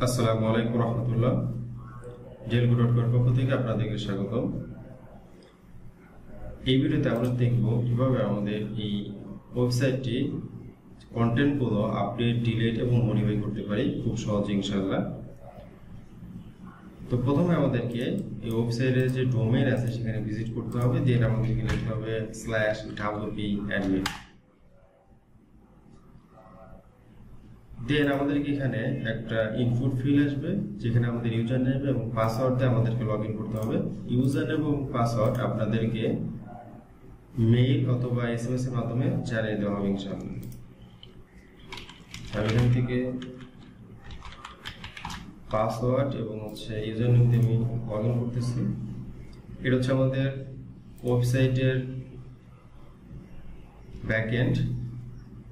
আসসালামু আলাইকুম রহমতুল্লাহ। জেলগো.কম পক্ষ থেকে আপনাদেরকে স্বাগতম। এই ভিডিওতে আমরা দেখব কিভাবে আমাদের এই ওয়েবসাইটটি কন্টেন্টগুলো আপডেট, ডিলিট এবং মডিফাই করতে পারি খুব সহজে ইনশাআল্লাহ। তো প্রথমে আমাদেরকে এই ওয়েবসাইটের যে ডোমেইন আছে সেখানে ভিজিট করতে হবে, দেন আমাদেরকে লিখতে হবে /wp-admin। দেন আমাদেরকে এখানে একটা ইনপুট ফিল্ড আসবে যেখানে আমাদের ইউজার নেম এবং পাসওয়ার্ড দিয়ে আমাদেরকে লগ ইন করতে হবে। ইউজার নেম এবং পাসওয়ার্ড আপনাদেরকে মেইল অথবা SMS এর মাধ্যমে জানিয়ে দেওয়া হবে ইনশাআল্লাহ। আমি এখান থেকে পাসওয়ার্ড এবং ইউজার নেম দিয়ে আমি লগ ইন করতেছি। এটা হচ্ছে আমাদের ওয়েবসাইটের ব্যাকএন্ড,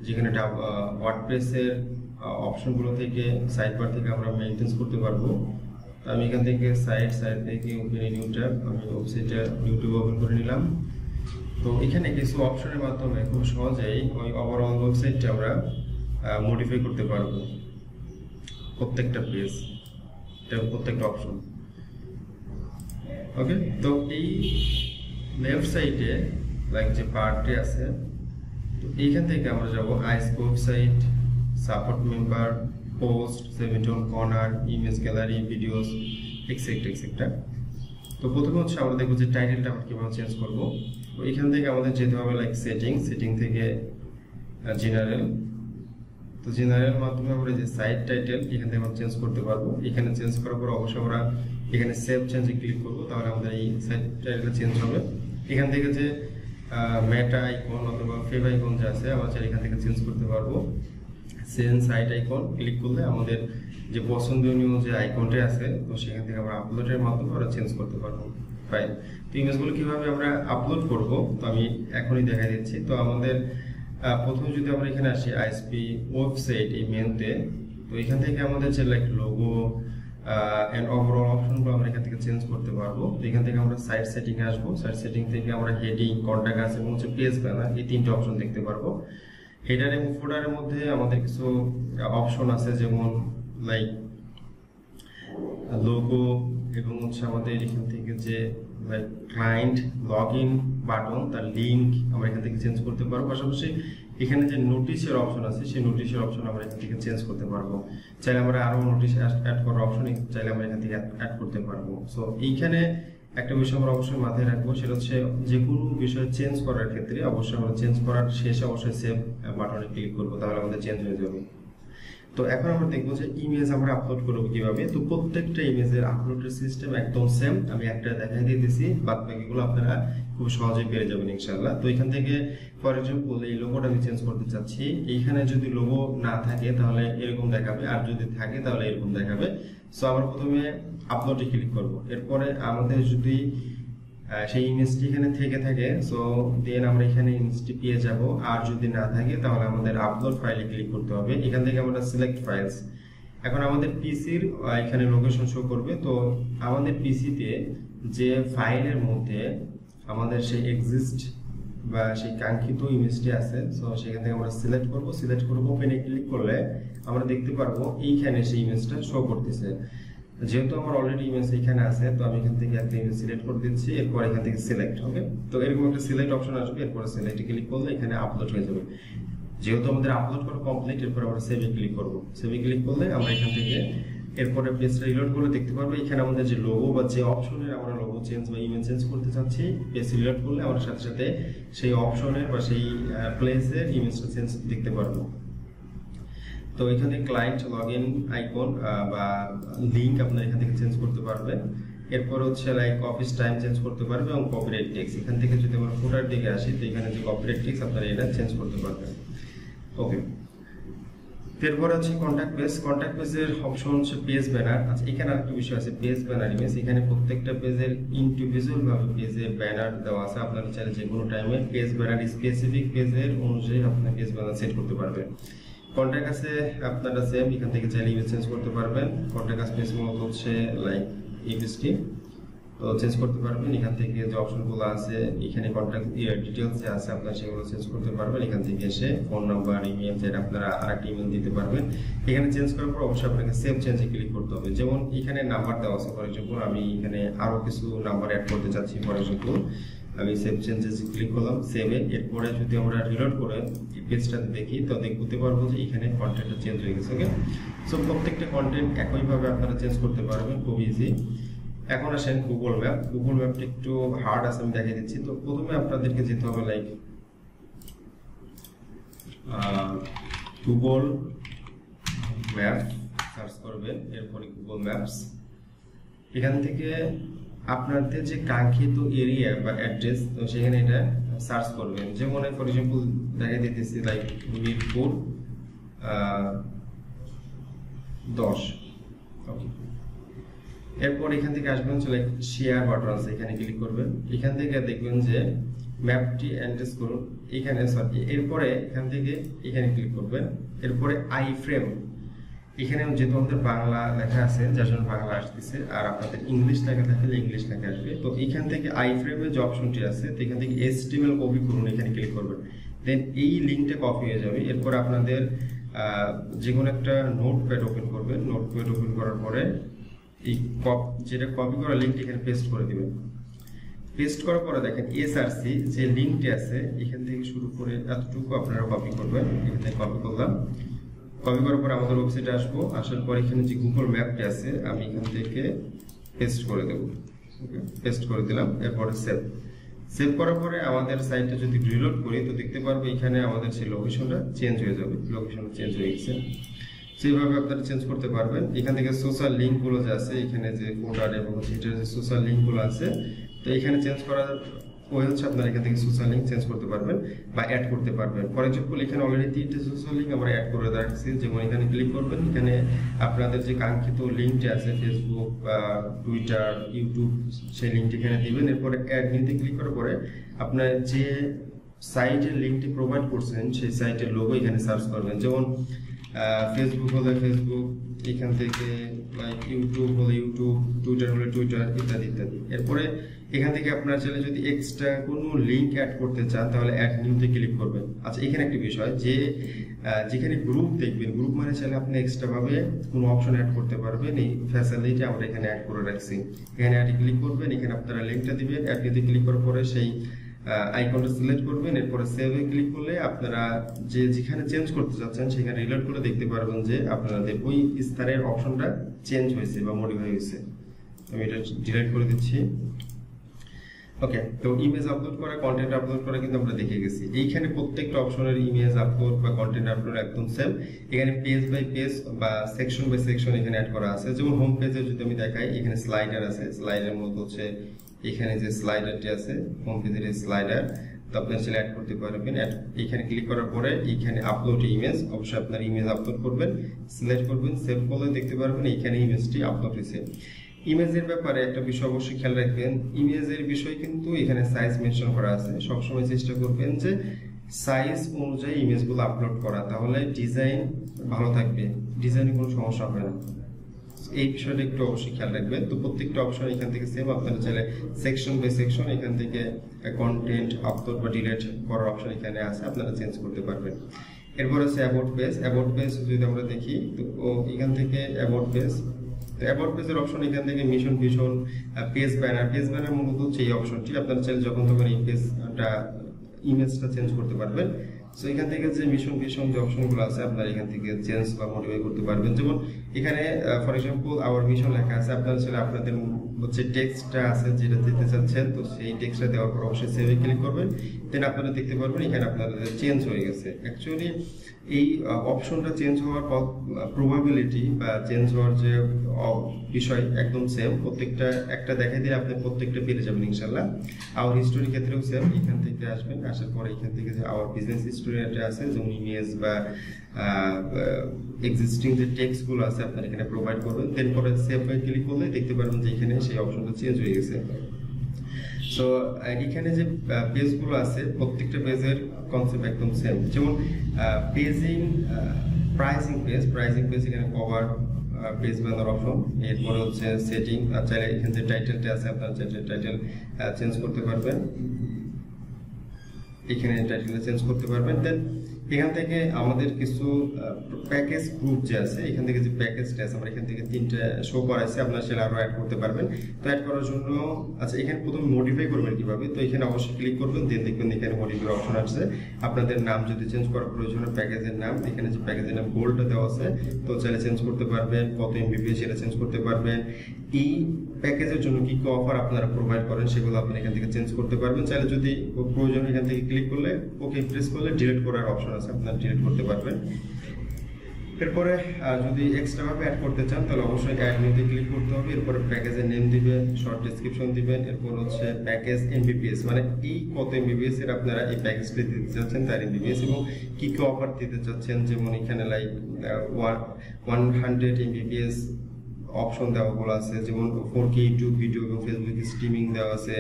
যেখানে ওয়ার্ডপ্রেসের অপশনগুলো থেকে সাইড বার থেকে আমরা মেইনটেইন করতে পারবো। আমি এখান থেকে সাইড থেকে ওপেন নিউ ট্যাব, আমি ওয়েবসাইটের নিউ ট্যাব ওপেন করে নিলাম। তো এখানে কিছু অপশনের মাধ্যমে খুব সহজেই ওই ওভারঅল ওয়েবসাইটটা আমরা মডিফাই করতে পারবো। প্রত্যেকটা পেজ, প্রত্যেকটা অপশন। ওকে, তো এই লেফট সাইডে লাইক যে পার্টটি আছে, তো এইখান থেকে আমরা যাব আইসকো ওয়েবসাইট, সাপোর্ট মেম্বার, পোস্ট, সেমিটন, corner, image gallery, videos, etcetera etcetera. তো প্রথমে আমরা দেখবো যে টাইটেলটা আমরা কিভাবে চেঞ্জ করব। তো এখান থেকে আমাদের যেতে হবে লাইক সেটিং থেকে জেনারেল। তো জেনারেল মাধ্যমে আমরা যে সাইট টাইটেল এখান থেকে আমরা চেঞ্জ করতে পারবো। এখানে চেঞ্জ করার পর অবশ্যই আমরা এখানে সেভ চেঞ্জে ক্লিক করবো, তাহলে আমাদের এই সাইট টাইটেলটা চেঞ্জ হবে। এখান থেকে যে মেটা আইকন অথবা ফেভ আইকন যা আছে আমরা এখান থেকে চেঞ্জ করতে পারবো। চেঞ্জ সাইট আইকন ক্লিক করলে আমাদের যে পছন্দনীয় যে আইকনটা আছে, তো সেখান থেকে আমরা আপলোডের মাধ্যমে আমরা চেঞ্জ করতে পারবো। ফাইন। তো ইমেজগুলো কিভাবে আমরা আপলোড করব, তো আমি এখনই দেখা দিচ্ছি। তো আমাদের প্রথমে যদি আমরা এখানে আসি আইএসপি ওয়েবসাইট এই মেনুতে, তো এখান থেকে আমাদের যে লাইক লোগো এন্ড ওভারঅল অপশনগুলো আমরা এখান থেকে চেঞ্জ করতে পারবো। তো এখান থেকে আমরা সাইট সেটিং এ আসবো। সাইট সেটিং থেকে আমরা হেডিং, কন্টাক্ট আস এবং পেজ ব্যানার এই তিনটা অপশন দেখতে পারবো। হেডার এবং ফুটারের মধ্যে আমাদের কিছু অপশন আছে, যেমন লাইক লোগো এবং আমাদের এখান থেকে যে like client log in button, তার লিঙ্ক আমরা এখান থেকে চেঞ্জ করতে পারবো। পাশাপাশি এখানে যে নোটিশের অপশন আছে সেই নোটিশের অপশন আমরা এখান থেকে চেঞ্জ করতে পারবো। চাইলে আমরা আরো নোটিশ অ্যাড করার অপশন চাইলে আমরা এখান থেকে অ্যাড করতে পারবো। সো এইখানে একটা বিষয় আমরা অবশ্যই মাথায় রাখবো, সেটা হচ্ছে যে কোনো বিষয় চেঞ্জ করার ক্ষেত্রে অবশ্যই আমরা চেঞ্জ করার শেষে অবশ্যই সেভ বাটনে ক্লিক করবো, তাহলে আমাদের চেঞ্জ হয়ে যাবে। তো এখন আমরা দেখবো যে ইমেজ আমরা আপলোড করবো কিভাবে। তো প্রত্যেকটা ইমেজের আপলোডের সিস্টেম একদম সেম, আমি একটা দেখাই দিতেছি, বাদ বাকিগুলো আপনারা খুব সহজেই পেরে যাবেন ইনশাআল্লাহ। তো এখান থেকে ফর এক্সাম্পল এই লোগোটা আমি চেঞ্জ করতে চাচ্ছি। এইখানে যদি লোগো না থাকে তাহলে এরকম দেখাবে, আর যদি থাকে তাহলে এরকম দেখাবে। সো আমরা প্রথমে আপলোডে ক্লিক করব। এরপরে আমাদের যদি সেই ইমেজটি এখানে থেকে থাকে, সো দেন আমরা এখানে ইমেজটি পেয়ে যাব। আর যদি না থাকে তাহলে আমাদের আপলোড ফাইলে ক্লিক করতে হবে। এখান থেকে আমরা সিলেক্ট ফাইলস। এখন আমাদের পিসির এখানে লোকেশন শো করবে। তো আমাদের পিসিতে যে ফাইলের মধ্যে আমাদের সেই এক্সিস্ট বা সেই কাঙ্ক্ষিত ইমেজটি আছে, সো সেখান থেকে আমরা সিলেক্ট করব। ওপেনে ক্লিক করলে আমরা দেখতে পারবো এইখানে সেই ইমেজটা শো করতেছে। যেহেতু আমার অলরেডি ইমেজ এখানে আছে, তো আমি এখান থেকে একটা ইমেজ সিলেক্ট করে দিচ্ছি। এরপর এখান থেকে সিলেক্ট হবে। তো এরকম একটা সিলেক্ট অপশন আসবে, এরপর সিলেক্টে ক্লিক করলে এখানে আপলোড হয়ে যাবে। যেহেতু আমাদের আপলোড করা কমপ্লিট, এরপর আমরা সেভে ক্লিক করব। সেভে ক্লিক করলে আমরা এখান থেকে এরপরে পেজটা রিলোড করলে দেখতে পারবো এখানে আমাদের যে লোগো বা যে অপশনের আমরা লোগো চেঞ্জ বা ইমেজ চেঞ্জ করতে চাচ্ছি, পেজ রিলোড করলে আমরা সাথে সাথে সেই অপশনের বা সেই প্লেসের ইমেজটা চেঞ্জ দেখতে পারবো। তো এখানে ক্লায়েন্ট লগ ইন আইকন বা লিঙ্ক আপনারা এখান থেকে চেঞ্জ করতে পারবেন। এরপর লাইক অফিস টাইম চেঞ্জ করতে পারবে এবং কপিরাইট টেক্সট। এখান থেকে যদি আমরা ফুটার দিকে আসি, তো এখানে যে কপিরাইট টেক্সট আপনারা এটা চেঞ্জ করতে পারবেন। ওকে, এরপর কন্ট্যাক্ট পেজের অপশন হচ্ছে পেজ ব্যানার। আচ্ছা, এখানে আরেকটা বিষয় আছে, পেজ ব্যানার ইমেজ। এখানে প্রত্যেকটা পেজের ইন্ডিভিজুয়াল ভাবে পেজের ব্যানার দেওয়া আছে। আপনারা চাইলে যে কোনো টাইমে পেজ ব্যানার স্পেসিফিক পেজের অনুযায়ী আপনারা পেজ ব্যানার সেট করতে পারবেন। কন্ট্যাক্ট আছে আপনারা সেম, এখান থেকে চাইলে ইমেজ চেঞ্জ করতে পারবেন। কন্ট্যাক্ট আস পেজ মূলত লাইক ইমেজটি। তো চেঞ্জ করতে পারবেন। এখান থেকে যে অপশনগুলো আছে এখানে কন্ট্যাক্ট ডিটেলস যে আছে আপনারা সেগুলো চেঞ্জ করতে পারবেন। এখান থেকে এসে ফোন নাম্বার, ইমেল, যেটা আপনারা আরেকটা ইমেল দিতে পারবেন। এখানে চেঞ্জ করার পর অবশ্যই আপনাকে সেভ চেঞ্জে ক্লিক করতে হবে। যেমন এখানে নাম্বার দেওয়া আছে, ফর এক্সাম্পল আমি এখানে আরো কিছু নাম্বার অ্যাড করতে চাচ্ছি। ফর এক্সাম্পল আমি সেভ চেঞ্জে ক্লিক করলাম, সেভে। এরপরে যদি আমরা রিলোড করে এই পেজটাতে দেখি তো দেখতে পারবো যে এখানে কন্টেন্টটা চেঞ্জ হয়ে গেছে। ওকে, সো প্রত্যেকটা কন্টেন্ট একইভাবে আপনারা চেঞ্জ করতে পারবেন, খুব ইজি। এখন আসেন গুগল ম্যাপ। গুগল ম্যাপটা একটু হার্ড আছে, আমি দেখিয়ে দিচ্ছি। তো প্রথমে আপনাদেরকে যেতে হবে লাইক গুগল ম্যাপ সার্চ করবেন, এরপরে গুগল ম্যাপস। এখান থেকে আপনাদের যে কাঙ্ক্ষিত এরিয়া বা অ্যাড্রেস, তো সেখানে এটা সার্চ করবেন। যেমন ফর এক্সাম্পল দেখিয়ে দিতেছি লাইক মিরপুর 10। ওকে, এরপর এখান থেকে আসবেন চলে শেয়ার বাটন আছে, এখানে ক্লিক করবেন। এখান থেকে দেখবেন যে ম্যাপটি অ্যাড্রেস করুন, এখানে সরি। এরপরে এখান থেকে এখানে ক্লিক করবেন। এরপরে আই ফ্রেম, এখানে যেহেতু আমাদের বাংলা লেখা আছে যার জন্য বাংলা আসতেছে, আর আপনাদের ইংলিশ লেখা থাকলে ইংলিশ লেখা আসবে। তো এখান থেকে আই ফ্রেমের যে অপশনটি আছে তো এখান থেকে HTML কপি করুন, এখানে ক্লিক করবেন। দেন এই লিঙ্কটা কপি হয়ে যাবে। এরপর আপনাদের যে কোনো একটা নোটপ্যাড ওপেন করবেন। নোটপ্যাড ওপেন করার পরে এই যেটা কপি করা লিঙ্কটি এখানে পেস্ট করে দিবেন। পেস্ট করার পরে দেখেন SRC যে লিঙ্কটি আছে এখান থেকে শুরু করে এতটুকু আপনারা কপি করবেন। এখান থেকে কপি করলাম। কপি করার পর আমাদের ওয়েবসাইটে আসবো। আসার পর এখানে যে গুগল ম্যাপটি আছে আমি এখান থেকে পেস্ট করে দেব। ওকে, পেস্ট করে দিলাম। এরপরে সেভ করার পরে আমাদের সাইটটা যদি রিলোড করি তো দেখতে পারবো এখানে আমাদের সেই লোকেশনটা চেঞ্জ হয়ে যাবে। লোকেশন চেঞ্জ হয়ে গেছে। সেইভাবে আপনারা চেঞ্জ করতে পারবেন। এখান থেকে সোশ্যাল লিঙ্কগুলো যে আছে, এখানে যে ফোল্ডার এবং সেটার যে সোশ্যাল লিঙ্কগুলো আছে তো এখানে চেঞ্জ করার ওই হচ্ছে আপনারা এখান থেকে সোশ্যাল লিঙ্ক চেঞ্জ করতে পারবেন বা অ্যাড করতে পারবেন। ফর এক্সাম্পল এখানে অলরেডি 3টে সোশ্যাল লিঙ্ক আমরা অ্যাড করে রাখছি। যেমন এখানে ক্লিক করবেন, এখানে আপনাদের যে কাঙ্ক্ষিত লিঙ্কটি আছে ফেসবুক, টুইটার, ইউটিউব, সেই লিঙ্কটি এখানে দিবেন। এরপরে অ্যাড নিতে ক্লিক করার পরে আপনার যে সাইটের লিঙ্কটি প্রোভাইড করছেন সেই সাইটের লোগো এখানে সার্চ করবেন। যেমন ফেসবুক হলে ফেসবুক, এখান থেকে লাইক ইউটিউব হলে ইউটিউব, টুইটার হলে টুইটার, ইত্যাদি ইত্যাদি। এরপরে এখান থেকে আপনার চাইলে যদি এক্সট্রা কোনো লিঙ্ক অ্যাড করতে চান তাহলে অ্যাড নিউতে ক্লিক করবেন। আচ্ছা, এখানে একটি বিষয় যে যেখানে গ্রুপ দেখবেন, গ্রুপ মানে চাইলে আপনি এক্সট্রা ভাবে কোনো অপশন অ্যাড করতে পারবেন। এই ফ্যাসিলিটি আমরা এখানে অ্যাড করে রাখছি। এখানে অ্যাডে ক্লিক করবেন, এখানে আপনারা লিঙ্কটা দিবেন। অ্যাড নিতে ক্লিক করার পরে সেই আইকনটা সিলেক্ট করবেন। এরপরে সেভে ক্লিক করলে আপনারা যেখানে চেঞ্জ করতে চাচ্ছেন সেখানে রিলোড করে দেখতে পারবেন যে আপনাদের ওই স্থানের অপশনটা চেঞ্জ হয়েছে বা মডিফাই হয়েছে। আমি এটা ডিলিট করে দিচ্ছি। ওকে, তো ইমেজ আপলোড করা, কন্টেন্ট আপলোড করা কিন্তু আমরা দেখে গেছি। এইখানে প্রত্যেকটা অপশনের ইমেজ আপলোড বা কন্টেন্ট আপলোড একদম সেম। এখানে পেজ বাই পেজ বা সেকশন বাই সেকশন এখানে অ্যাড করা আছে। যেমন হোম পেজে যদি আমি দেখাই, এখানে স্লাইডার আছে। স্লাইডার মধ্যে হচ্ছে এখানে যে স্লাইডারটি আছে হোম পেজের স্লাইডার, তো আপনি সেটা অ্যাড করতে পারবেন। এখানে ক্লিক করার পরে এখানে আপলোড ইমেজ, অবশ্যই আপনার ইমেজ আপলোড করবেন, সিলেক্ট করবেন, সেভ করলে দেখতে পারবেন এখানে ইমেজটি আপলোড হয়েছে। ইমেজের ব্যাপারে একটা বিষয় অবশ্যই খেয়াল রাখবেন, ইমেজের বিষয় কিন্তু এখানে সাইজ মেনশন করা আছে। সবসময় চেষ্টা করবেন যে সাইজ অনুযায়ী ইমেজগুলো আপলোড করা, তাহলে ডিজাইন ভালো থাকবে, ডিজাইনে কোনো সমস্যা হবে না। এই বিষয়টা একটু অবশ্যই খেয়াল রাখবেন। তো প্রত্যেকটা অপশন এখান থেকে সেম। আপনারা চাইলে সেকশন বাই সেকশন এখান থেকে কন্টেন্ট আপলোড বা ডিলিট করার অপশন এখানে আছে, আপনারা চেঞ্জ করতে পারবেন। এরপর আছে অ্যাবাউট পেজ। অ্যাবাউট পেজ যদি আমরা দেখি তো এখান থেকে অ্যাবাউট পেজ, অ্যাবাউট পেজের অপশন এখান থেকে mission vision, page banner. Page banner মূলত হচ্ছে এই অপশনটি। আপনারা চাইলে যখন তখন এই পেজটা ইমেজটা চেঞ্জ করতে পারবেন। সো এখান থেকে যে মিশন ভিশন যে অপশনগুলো আছে আপনারা এখান থেকে চেঞ্জ বা মডিফাই করতে পারবেন। যেমন এখানে ফর এক্সাম্পল আওয়ার মিশন লেখা আছে, আপনারা চাইলে আপনাদের হচ্ছে টেক্সটটা আছে যেটা দিতে চাচ্ছেন, তো সেই টেক্সটটা দেওয়ার পর অবশ্যই সেভে ক্লিক করবেন। দেন আপনারা দেখতে পারবেন এখানে আপনাদের চেঞ্জ হয়ে গেছে। অ্যাকচুয়ালি এই অপশনটা চেঞ্জ হওয়ার প্রবাবিলিটি বা চেঞ্জ হওয়ার যে বিষয় একদম সেম। প্রত্যেকটা একটা দেখাই দিলে আপনি প্রত্যেকটা পেয়ে যাবেন ইনশাল্লাহ। আওয়ার হিস্টোরি ক্ষেত্রেও সেম। এখান থেকে আসবেন, আসার পরে এখান থেকে যে আওয়ার বিজনেস হিস্টোরি আছে, যেমন ইমেজ বা এক্সিস্টিং যে টেক্সটগুলো আছে আপনারা এখানে প্রোভাইড করবেন। দেন পরে সেভ বাই ক্লিক করলে দেখতে পারবেন যে এখানে সেই অপশনটা চেঞ্জ হয়ে গেছে। সো এখানে যে পেজগুলো আছে প্রত্যেকটা পেজের কনসেপ্ট একদম সেম। যেমন পেজিং, প্রাইসিং পেজ এখানে কভার পেজ ব্যানার অপশন, এরপরে হচ্ছে সেটিং, চাইলে এখানে যে টাইটেলটা আছে আপনারা চাইলে টাইটেল চেঞ্জ করতে পারবেন, এখানে টাইটেল চেঞ্জ করতে পারবেন। দেন এখান থেকে আমাদের কিছু প্যাকেজ গ্রুপ যে আছে, এখান থেকে যে প্যাকেজটা আছে আমরা এখান থেকে 3টা শো করাইছে, আপনারা সেটা আরো অ্যাড করতে পারবেন। তো অ্যাড করার জন্য আচ্ছা এখানে প্রথমে মডিফাই করবেন কিভাবে, তো এখানে অবশ্যই ক্লিক করবেন, দেন দেখবেন এখানে মডিফাই অপশন আছে। আপনাদের নাম যদি চেঞ্জ করার প্রয়োজন হয় প্যাকেজের নাম, এখানে যে প্যাকেজের নাম গোল্ডটা দেওয়া আছে, তো চাইলে চেঞ্জ করতে পারবেন, কত এমবিপি সেটা চেঞ্জ করতে পারবেন। এই প্যাকেজের জন্য কি কি অফার আপনারা প্রোভাইড করেন সেগুলো আপনি এখান থেকে চেঞ্জ করতে পারবেন। চাইলে যদি প্রয়োজন এখান থেকে ক্লিক করলে ওকে প্রেস করলে ডিলিট করার অপশন আছে, আপনারা ডিলিট করতে পারবেন। এরপরে যদি এক্সট্রা ভাবে অ্যাড করতে চান তাহলে অবশ্যই অ্যাড নিতে ক্লিক করতে হবে। এরপরে প্যাকেজের নেম দিবেন, শর্ট ডেসক্রিপশন দিবেন, এরপর হচ্ছে প্যাকেজ এমবিপিএস মানে এই কত এমবিপিএস এর আপনারা এই প্যাকেজটি দিতে চাচ্ছেন তার এমবিপিএস এবং কি কি অফার দিতে চাচ্ছেন, যেমন এখানে লাইক 100 এমবিপিএস অপশন দেওয়া বলা আছে, যেমন 4K ইউটিউব ভিডিও এবং ফেসবুক স্ট্রিমিং দেওয়া আছে,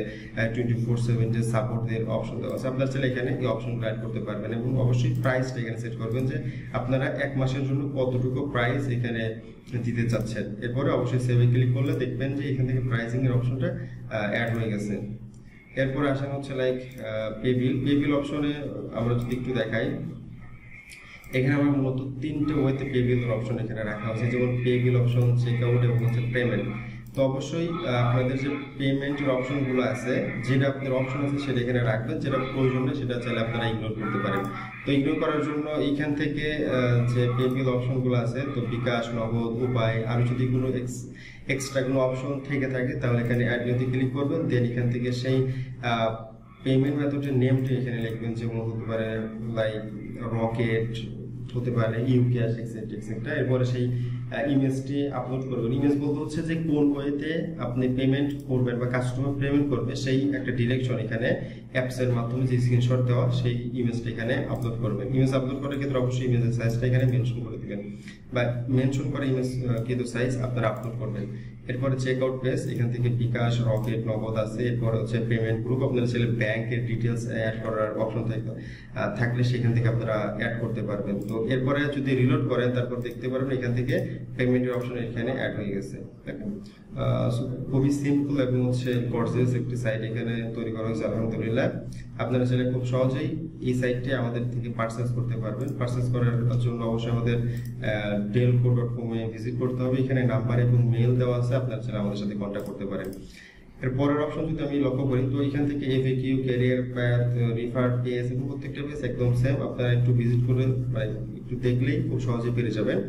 24/7 যে সাপোর্টের অপশন দেওয়া আছে। আপনারা চাইলে এখানে এই অপশনগুলো অ্যাড করতে পারবেন এবং অবশ্যই প্রাইসটা এখানে সেট করবেন যে আপনারা 1 মাসের জন্য কতটুকু প্রাইস এখানে দিতে চাচ্ছেন। এরপরে অবশ্যই সেভে ক্লিক করলে দেখবেন যে এখান থেকে প্রাইসিং এর অপশনটা অ্যাড হয়ে গেছে। এরপরে আসেন হচ্ছে লাইক পে বিল অপশনে আমরা যদি একটু দেখাই, এখানে আমরা মূলত 3টে ওয়েতে পে বিলের অপশন এখানে রাখা হয়েছে, যেমন পে বিল অপশন, চেকআউট এবং হচ্ছে পেমেন্ট। তো অবশ্যই আপনাদের যে পেমেন্টের অপশনগুলো আছে, যেটা আপনাদের অপশন আছে সেটা এখানে রাখবেন, যেটা প্রয়োজন নেই সেটা চাইলে আপনারা ইগনোর করতে পারেন। তো ইগনোর করার জন্য এইখান থেকে যে পে বিল অপশনগুলো আছে, তো বিকাশ, নগদ, উপায়, আর যদি কোনো এক্সট্রা কোনো অপশন থেকে থাকে তাহলে এখানে অ্যাড নিতে ক্লিক করবেন। দেন এখান থেকে সেই পেমেন্ট মেথডের নেমটা এখানে লিখবেন, যেমন হতে পারে লাইক রকেট, হতে পারে ইউক্যাশ এক্সেট্রা। এরপরে সেই ইমেজটি আপলোড করবেন। ইমেজ বলতে হচ্ছে যে কোন ওয়েতে আপনি পেমেন্ট করবেন বা কাস্টমার পেমেন্ট করবে সেই একটা ডিরেকশন এখানে অ্যাপস এর মাধ্যমে যে স্ক্রিনশট দেওয়া সেই ইমেজটা এখানে আপলোড করবেন। ইমেজ আপলোড করার ক্ষেত্রে অবশ্যই ইমেজের সাইজটা এখানে মেনশন করে দিবেন বা মেনশন করে ইমেজ কিন্তু সাইজ আপনারা আপলোড করবেন। এরপরে চেকআউট পেজ, এখান থেকে বিকাশ, রকেট, নগদ আছে। এরপর হচ্ছে পেমেন্ট গ্রুপ, আপনারা চাইলে ব্যাংকের ডিটেলস অ্যাড করার অপশন থাকলে সেখান থেকে আপনারা অ্যাড করতে পারবেন। তো এরপরে যদি রিলোড করেন তারপর দেখতে পারবেন এখান থেকে পেমেন্টের অপশন এখানে অ্যাড হয়ে গেছে। দেখেন খুবই সিম্পল এবং হচ্ছে গর্জিয়াস একটি সাইট এখানে তৈরি করা হয়েছে আলহামদুলিল্লাহ। আপনারা চাইলে খুব সহজেই এই সাইটটি আমাদের থেকে পারচেজ করতে পারবেন। পারচেজ করার জন্য অবশ্যই আমাদের delco.com এ ভিজিট করতে হবে। এখানে নাম্বার এবং মেল দেওয়া আছে, আপনারা চাইলে আমাদের সাথে কন্ট্যাক্ট করতে পারেন। এর পরের অপশন যদি আমি লক্ষ্য করি, তো এখান থেকে এফএকিউ, ক্যারিয়ার প্যাথ, রিফার পেজ এবং প্রত্যেকটা পেজ একদম সেম। আপনারা একটু ভিজিট করে একটু দেখলেই খুব সহজে পেরে যাবেন।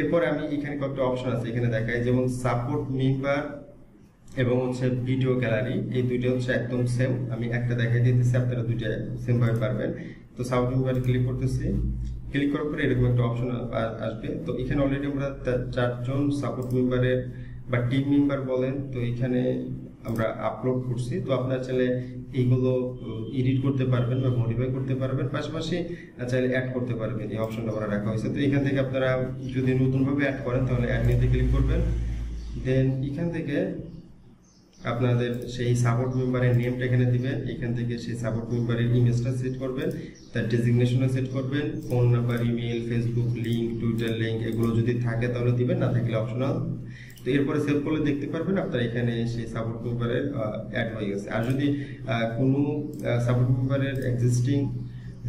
এরপরে আমি এখানে কয়েকটা অপশন আছে এখানে দেখাই, যেমন সাপোর্ট মেম্বার এবং হচ্ছে ভিডিও গ্যালারি, এই দুইটা হচ্ছে একদম সেম। আমি একটা দেখাই দিতেছি, আপনারা দুইটা সেম ভাবে পারবেন। তো সাপোর্ট মেম্বারে ক্লিক করতেছি, ক্লিক করার পরে এরকম একটা অপশন আসবে। তো এখানে অলরেডি আমরা 4 জন সাপোর্ট মেম্বারের বা টিম মেম্বার বলেন, তো এখানে আমরা আপলোড করছি। তো আপনারা চাইলে এইগুলো এডিট করতে পারবেন বা মডিফাই করতে পারবেন, পাশাপাশি চাইলে অ্যাড করতে পারবেন। এই অপশনটা আমরা রাখা হয়েছে। তো এখান থেকে আপনারা যদি নতুনভাবে অ্যাড করেন তাহলে অ্যাড নিতে ক্লিক করবেন। দেন এখান থেকে আপনাদের সেই সাপোর্ট মেম্বারের নেমটা এখানে দিবেন। এখান থেকে সেই সাপোর্ট মেম্বারের ইমেজটা সেট করবেন, তার ডেজিগনেশনটা সেট করবেন, phone number, email, Facebook link, Twitter link এগুলো যদি থাকে তাহলে দিবেন, না থাকলে অপশনাল। তো এরপরে সেভ করলে দেখতে পারবেন আপনার এখানে সেই সাপোর্ট মেম্বারের অ্যাড হয়ে গেছে। আর যদি কোনো সাপোর্ট মেম্বারের এক্সিস্টিং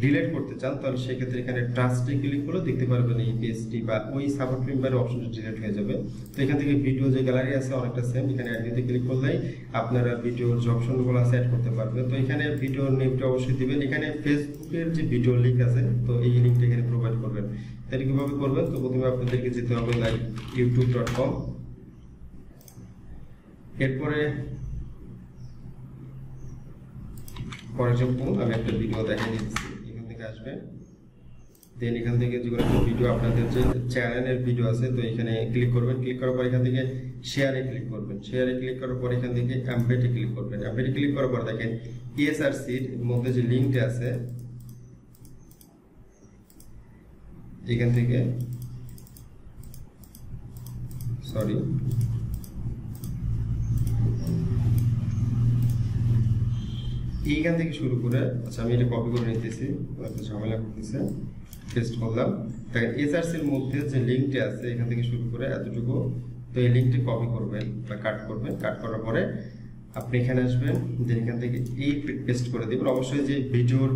ডিলিট করতে চান তাহলে সেক্ষেত্রে এখানে ট্রাস্টে ক্লিক করলে দেখতে পারবেন এই পেজটি বা ওই সাপোর্ট মেম্বারের অপশনটা ডিলিট হয়ে যাবে। তো এখান থেকে ভিডিও যে গ্যালারি আছে অনেকটা সেম, এখানে অ্যাড নিতে ক্লিক করলেই আপনারা ভিডিওর যে অপশনগুলো আছে অ্যাড করতে পারবেন। তো এখানে ভিডিওর নেমটা অবশ্যই দিবেন। এখানে ফেসবুকের যে ভিডিও লিঙ্ক আছে তো এই লিঙ্কটা এখানে প্রোভাইড করবেন। তাহলে কিভাবে করবেন, তো প্রথমে আপনাদেরকে যেতে হবে লাইক youtube.com। এরপরে ফর এক্সাম্পল আমি একটা ভিডিও দেখাই দিচ্ছি, এখান থেকে আসবে। দেন এখান থেকে যে কোনো একটা ভিডিও আপনাদের যে চ্যানেলের ভিডিও আছে তো এখানে ক্লিক করবেন। ক্লিক করার পর এখান থেকে শেয়ারে ক্লিক করবেন। শেয়ারে ক্লিক করার পর এখান থেকে এমবেডে ক্লিক করবেন। এমবেডে ক্লিক করার পর দেখেন ESRC-র মধ্যে যে লিঙ্কটা আছে এখান থেকে এইখান থেকে শুরু করে, আচ্ছা আমি এটা কপি করে নিতেছি, একটা ঝামেলা করতেছে, পেস্ট করলাম। দেখেন এসআরসি এর মধ্যে যে লিঙ্কটা আছে এখান থেকে শুরু করে এতটুকু, তো এই লিঙ্কটি কপি করবেন বা কাট করবেন। কাট করার পরে আপনি এখানে আসবেন, যে এখান থেকে এই পেস্ট করে দিবেন। অবশ্যই যে ভিডিওর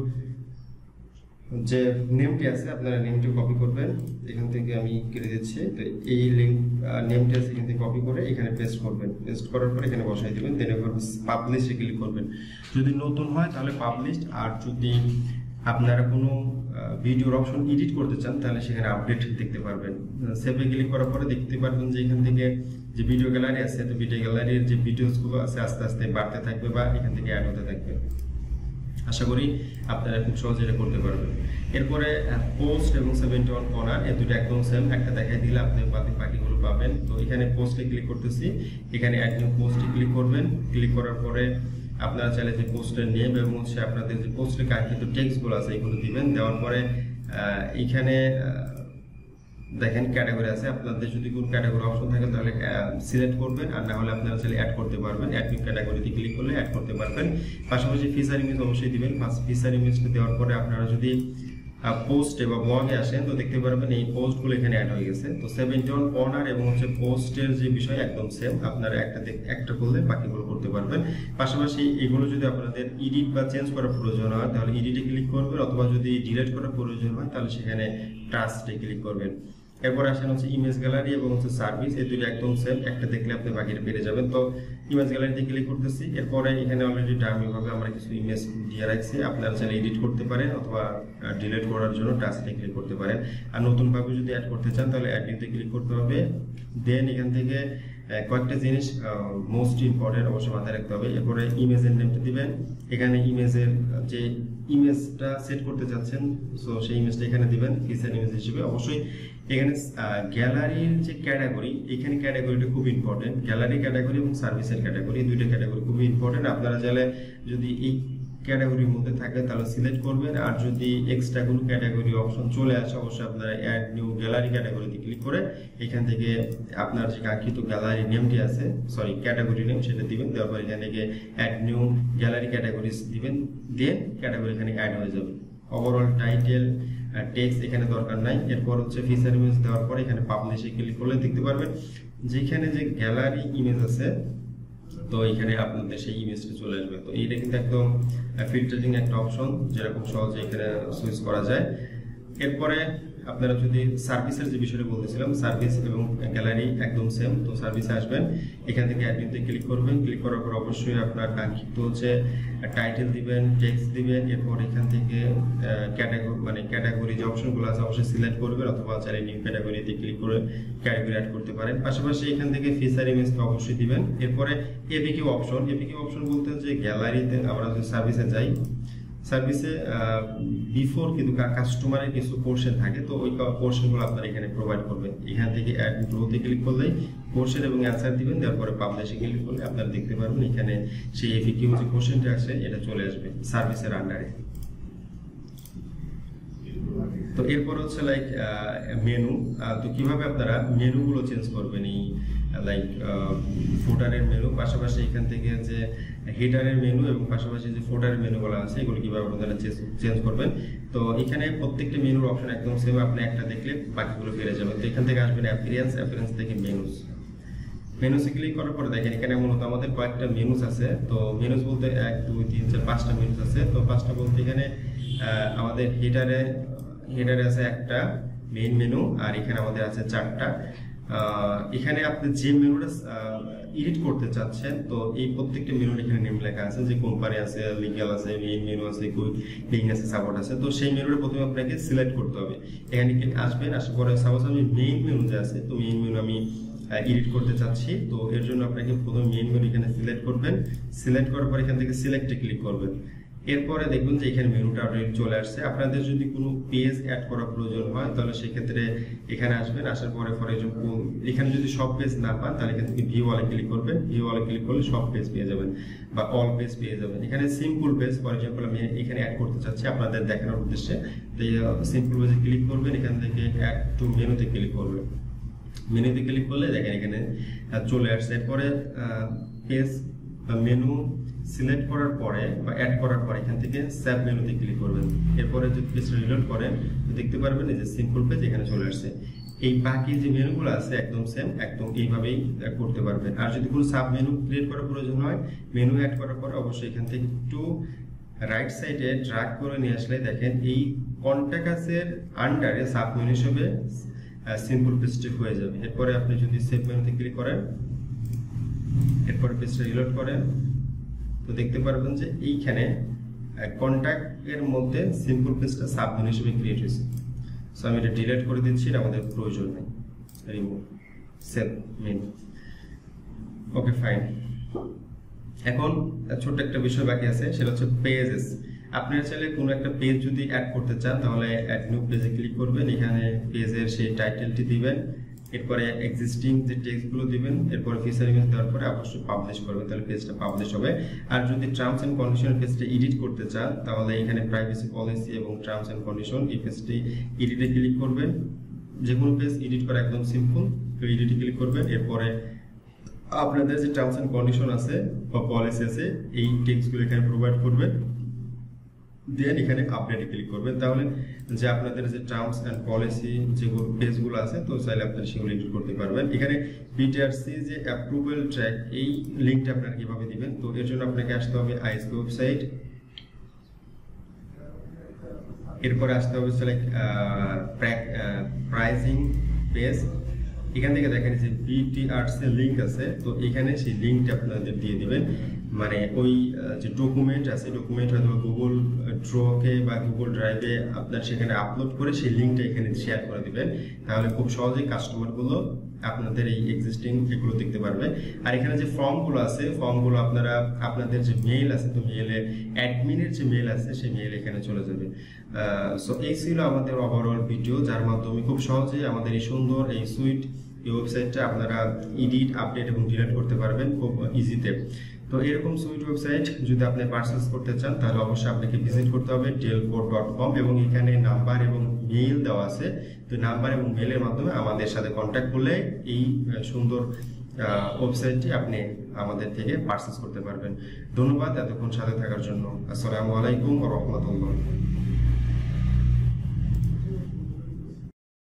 যে নেমটি আছে আপনারা নেমটি কপি করবেন। এখান থেকে আমি কেটে দিচ্ছি, তো এই লিঙ্ক নেমটি আছে এখান থেকে কপি করে এখানে পেস্ট করবেন। পেস্ট করার পরে এখানে বসাই দিবেন, দেন এবার পাবলিশে ক্লিক করবেন। যদি নতুন হয় তাহলে পাবলিশ, আর যদি আপনারা কোনো ভিডিওর অপশন এডিট করতে চান তাহলে সেখানে আপডেট দেখতে পারবেন। সেভে ক্লিক করার পরে দেখতে পারবেন যে এখান থেকে যে ভিডিও গ্যালারি আছে, তো ভিডিও গ্যালারির যে ভিডিওসগুলো আছে আস্তে আস্তে বাড়তে থাকবে বা এখান থেকে অ্যাড হতে থাকবে। আশা করি আপনারা খুব সহজে এটা করতে পারবেন। এরপরে পোস্ট এবং 71 কর্নার এই দুটো একদম সেম, একটা দেখাই দিলে আপনি বাকিগুলো পাবেন। তো এখানে পোস্টে ক্লিক করতেছি, এখানে অ্যাড নিউ পোস্টে ক্লিক করবেন। ক্লিক করার পরে আপনারা চাইলে যে পোস্টের নেম এবং হচ্ছে আপনাদের যে পোস্টে কাঙ্ক্ষিত টেক্সটগুলো আছে এগুলো দিবেন। দেওয়ার পরে এখানে দেখেন ক্যাটাগরি আছে, আপনাদের যদি কোনো ক্যাটাগরি অপশন থাকে তাহলে সিলেক্ট করবেন, আর না হলে আপনারা চাইলে অ্যাড করতে পারবেন। অ্যাড নিউ ক্যাটাগরিতে ক্লিক করলে অ্যাড করতে পারবেন। পাশাপাশি ফিচার ইমেজ অবশ্যই দিবেন। ফিচার ইমেজটা দেওয়ার পরে আপনারা যদি পোস্ট বা ব্লগে আসেন তো দেখতে পারবেন এই পোস্টগুলো এখানে অ্যাড হয়ে গেছে। তো 71 কর্নার এবং হচ্ছে পোস্টের যে বিষয় একদম সেম, আপনারা একটা করলে বাকিগুলো করতে পারবেন। পাশাপাশি এগুলো যদি আপনাদের এডিট বা চেঞ্জ করার প্রয়োজন হয় তাহলে এডিটে ক্লিক করবেন, অথবা যদি ডিলিট করার প্রয়োজন হয় তাহলে সেখানে ট্রাস্টে ক্লিক করবেন। এরপর আসেন হচ্ছে ইমেজ গ্যালারি এবং হচ্ছে সার্ভিস, এই দুটো একদম সেম, একটা দেখলে আপনি বাকিটা পেয়ে যাবেন। তো ইমেজ গ্যালারিতে ক্লিক করতেছি। এরপরে এখানে অলরেডি ডামি ভাবে আমরা কিছু ইমেজ দিয়ে রাখছি, আপনারা চাইলে এডিট করতে পারেন অথবা ডিলিট করার জন্য টাস্কে ক্লিক করতে পারেন। আর নতুন ভাবে যদি অ্যাড করতে চান তাহলে অ্যাড নিউতে ক্লিক করতে হবে। দেন এখান থেকে কয়েকটা জিনিস মোস্ট ইম্পর্টেন্ট অবশ্যই মাথায় রাখতে হবে। এরপরে ইমেজের নেমটা দিবেন, এখানে ইমেজের যে ইমেজটা সেট করতে যাচ্ছেন সো সেই ইমেজটা এখানে দিবেন ফিচার ইমেজ হিসেবে। অবশ্যই এখানে গ্যালারির যে ক্যাটাগরি, এখানে ক্যাটাগরিটা খুব ইম্পর্টেন্ট। গ্যালারি ক্যাটাগরি এবং সার্ভিসের ক্যাটাগরি, দুইটা ক্যাটাগরি খুবই ইম্পর্টেন্ট। আপনারা চাইলে যদি এই ক্যাটাগরির মধ্যে থাকে তাহলে সিলেক্ট করবেন, আর যদি এক্সট্রা কোনো ক্যাটাগরি অপশন চলে আসে অবশ্যই আপনারা অ্যাড নিউ গ্যালারি ক্যাটাগরিতে ক্লিক করে এখান থেকে আপনার যে কাঙ্ক্ষিত গ্যালারি নেমটি আছে, সরি ক্যাটাগরি নেম, সেটা দিবেন। দেওয়ার পর এখান থেকে অ্যাড নিউ গ্যালারি ক্যাটাগরিজ দিবেন, দেন ক্যাটাগরি এখানে অ্যাড হয়ে যাবে। ওভারঅল টাইটেল টেক্সট এখানে দরকার নাই। এরপর হচ্ছে ফিচার ইমেজ দেওয়ার পর এখানে পাবলিশে ক্লিক করলে দেখতে পারবেন যেখানে যে গ্যালারি ইমেজ আছে তো এখানে আপনাদের সেই ইমেজটা চলে আসবে। তো এইটা কিন্তু একদম ফিল্টারিং একটা অপশন, যেরকম সহজে এখানে সুইচ করা যায়। এরপরে আপনারা যদি সার্ভিসের যে বিষয়টা বলতেছিলাম, সার্ভিস এবং গ্যালারি একদম সেম। তো সার্ভিসে আসবেন, এখান থেকে অ্যাডমিনতে ক্লিক করবেন। ক্লিক করার পর অবশ্যই আপনার কাঙ্ক্ষিত হচ্ছে টাইটেল দিবেন, টেক্সট দিবেন। এরপর এখান থেকে ক্যাটাগরি যে অপশনগুলো আছে অবশ্যই সিলেক্ট করবেন, অথবা চাইলে নিউ ক্যাটাগরিতে ক্লিক করে ক্যাটাগরি অ্যাড করতে পারেন। পাশাপাশি এখান থেকে ফিচার ইমেজটা অবশ্যই দিবেন। এরপরে এপিকিউ অপশন বলতে যে গ্যালারিতে আমরা যদি সার্ভিসে যাই, সার্ভিসে বিফোর কিন্তু কাস্টমারের কিছু পোর্শন থাকে, তো ওই পোর্শনগুলো আপনারা এখানে প্রোভাইড করবেন। এখান থেকে অ্যাড গ্রোতে ক্লিক করলেই পোর্শন এবং অ্যান্সার দিবেন। দেওয়ার পরে পাবলিশে ক্লিক করলে আপনারা দেখতে পারবেন এখানে সেই এফিকিউ যে কোশ্চেনটা আছে এটা চলে আসবে সার্ভিসের আন্ডারে। তো এরপর হচ্ছে লাইক মেনু। তো কিভাবে আপনারা মেনুগুলো চেঞ্জ করবেন, এই লাইক ফুটারের মেনু, পাশাপাশি এখান থেকে যে হেডারের মেনু এবং পাশাপাশি যে ফুটারের মেনুগুলো আছে এগুলো কিভাবে আপনারা চেঞ্জ করবেন। তো এখানে প্রত্যেকটা মেনুর অপশন একদম সেম, আপনি একটা দেখলে বাকিগুলো পেয়ে যাবেন। তো এখান থেকে আসবেন অ্যাপিয়ারেন্স থেকে মেনুসে ক্লিক করার পরে দেখেন এখানে মূলত আমাদের কয়েকটা মেনুস আছে। তো মেনুস বলতে 1 2 3 4 5টা মেনুস আছে। তো 5টা বলতে এখানে আমাদের হেডারে আছে একটা মেইন মেনু, আর এখানে আমাদের আছে 4টা। এখানে আপনি যে মেনুটা এডিট করতে চাচ্ছেন তো এই প্রত্যেকটা মেনুর এখানে নেম লেখা আছে, যে কোম্পানি আছে, লিগ্যাল আছে, মেইন মেনু আছে, কুইক আছে, সাপোর্ট আছে। তো সেই মেনুটা প্রথমে আপনাকে সিলেক্ট করতে হবে। এখানে আসবেন, আসার পরে সাপোজ আমি মেইন মেনু যে আছে, তো মেইন মেনু আমি এডিট করতে চাচ্ছি। তো এর জন্য আপনাকে প্রথমে মেইন মেনু এখানে সিলেক্ট করবেন। সিলেক্ট করার পর এখান থেকে সিলেক্টে ক্লিক করবেন। এরপরে দেখবেন যে এখানে মেনুটা অলরেডি চলে আসছে। আপনাদের যদি কোনো পেজ অ্যাড করার প্রয়োজন হয় তাহলে সেক্ষেত্রে এখানে আসবেন। আসার পরে ফর এক্সাম্পল এখানে যদি সব পেজ না পান তাহলে এখান থেকে ভিউ অলে ক্লিক করবেন। ভিউ অলে ক্লিক করলে সব পেজ পেয়ে যাবেন বা অল পেজ পেয়ে যাবেন। এখানে সিম্পল পেজ ফর এক্সাম্পল আমি এখানে অ্যাড করতে চাচ্ছি আপনাদের দেখানোর উদ্দেশ্যে। সিম্পল পেজে ক্লিক করবেন, এখান থেকে অ্যাড টু মেনুতে ক্লিক করবেন। মেনুতে ক্লিক করলে দেখেন এখানে চলে আসছে। এরপরে পেজ মেনু সিলেক্ট করার পরে বা অ্যাড করার পরে এখান থেকে সেভ মেনুতে ক্লিক করবেন। এরপরে যদি পেজটা রিলোড করেন তো দেখতে পারবেন এই যে সিম্পল পেজ এখানে চলে আসছে। এই বাকি যে মেনুগুলো আছে একদম সেম, একদম এইভাবেই করতে পারবেন। আর যদি কোনো সাব মেনু ক্রিয়েট করার প্রয়োজন হয়, মেনু অ্যাড করার পর অবশ্যই এখান থেকে একটু রাইট সাইডে ড্র্যাগ করে নিয়ে আসলে দেখেন এই কন্টাক্টসের আন্ডারে সাব মেনু হিসেবে সিম্পল পেজটি হয়ে যাবে। এরপরে আপনি যদি সেভ মেনুতে ক্লিক করেন, এরপরে পেজটা রিলোড করেন তো দেখতে পারবেন যে এইখানে কন্টাক্ট এর মধ্যে সিম্পল পেজটা সাব মেনু হিসেবে ক্রিয়েট হয়েছে। সো আমি এটা ডিলিট করে দিচ্ছি, এটা আমাদের প্রয়োজন নেই। Remove save menu. Okay fine. এখন ছোট্ট একটা বিষয় বাকি আছে, সেটা হচ্ছে পেজেস। আপনারা চাইলে কোনো একটা পেজ যদি অ্যাড করতে চান তাহলে অ্যাড নিউ পেজে ক্লিক করবেন, এখানে পেজের সেই টাইটেলটি দিবেন, এরপরে এক্সিস্টিং যে টেক্সটগুলো দিবেন, এরপরে ফিচার ইমেজ দেওয়ার পরে অবশ্যই পাবলিশ করবেন, তাহলে পেজটা পাবলিশ হবে। আর যদি টার্মস এন্ড কন্ডিশন পেজটা এডিট করতে চান তাহলে এখানে প্রাইভেসি পলিসি এবং টার্মস এন্ড কন্ডিশন এই পেজটি এডিটে ক্লিক করবেন। যে কোনো পেজ এডিট করা একদম সিম্পল, তো এডিটে ক্লিক করবেন। এরপরে আপনাদের যে টার্মস এন্ড কন্ডিশন আছে বা পলিসি আছে এই টেক্সটগুলো এখানে প্রোভাইড করবেন, দেন এখানে আপডেটে ক্লিক করবেন। তাহলে যে আপনাদের যে টার্মস এন্ড পলিসি যে পেজগুলো আছে তো চাইলে আপনারা সেগুলো এডিট করতে পারবেন। এখানে বিটিআরসি যে অ্যাপ্রুভাল ট্র্যাক এই লিংকটা আপনারা কিভাবে দিবেন, তো এর জন্য আপনাকে আসতে হবে আইএসপি ওয়েবসাইট, এরপরে আসতে হবে সিলেক্ট প্রাইসিং পেজ। এখান থেকে দেখেন যে বিটিআরসি লিংক আছে, তো এখানে সেই লিংকটা আপনাদের দিয়ে দিবেন। মানে ওই যে ডকুমেন্ট আছে, ডকুমেন্ট হয়তো গুগল ড্রকে বা গুগল ড্রাইভে আপনার সেখানে আপলোড করে সেই লিঙ্কটা এখানে শেয়ার করে দিবেন। তাহলে খুব সহজেই কাস্টমারগুলো আপনাদের এই এক্সিস্টিং এগুলো দেখতে পারবে। আর এখানে যে ফর্মগুলো আছে, ফর্মগুলো আপনারা আপনাদের যে মেইল আছে তো মেইলে অ্যাডমিনের যে মেইল আছে সেই মেইল এখানে চলে যাবে। সো এই ছিল আমাদের ওভারঅল ভিডিও, যার মাধ্যমে খুব সহজেই আমাদের এই সুন্দর এই সুইট এই ওয়েবসাইটটা আপনারা এডিট, আপডেট এবং ডিলিট করতে পারবেন খুব ইজিতে। তো এরকম সুইট ওয়েবসাইট যদি আপনি পারচেজ করতে চান তাহলে অবশ্যই আপনাকে ভিজিট করতে হবে delcode.com এবং এখানে নাম্বার এবং মেইল দেওয়া আছে। তো নাম্বার এবং মেইলের মাধ্যমে আমাদের সাথে কন্ট্যাক্ট করলে এই সুন্দর ওয়েবসাইটটি আপনি আমাদের থেকে পারচেজ করতে পারবেন। ধন্যবাদ এতক্ষণ সাথে থাকার জন্য। আসসালামু আলাইকুম ওয়া রাহমাতুল্লাহ।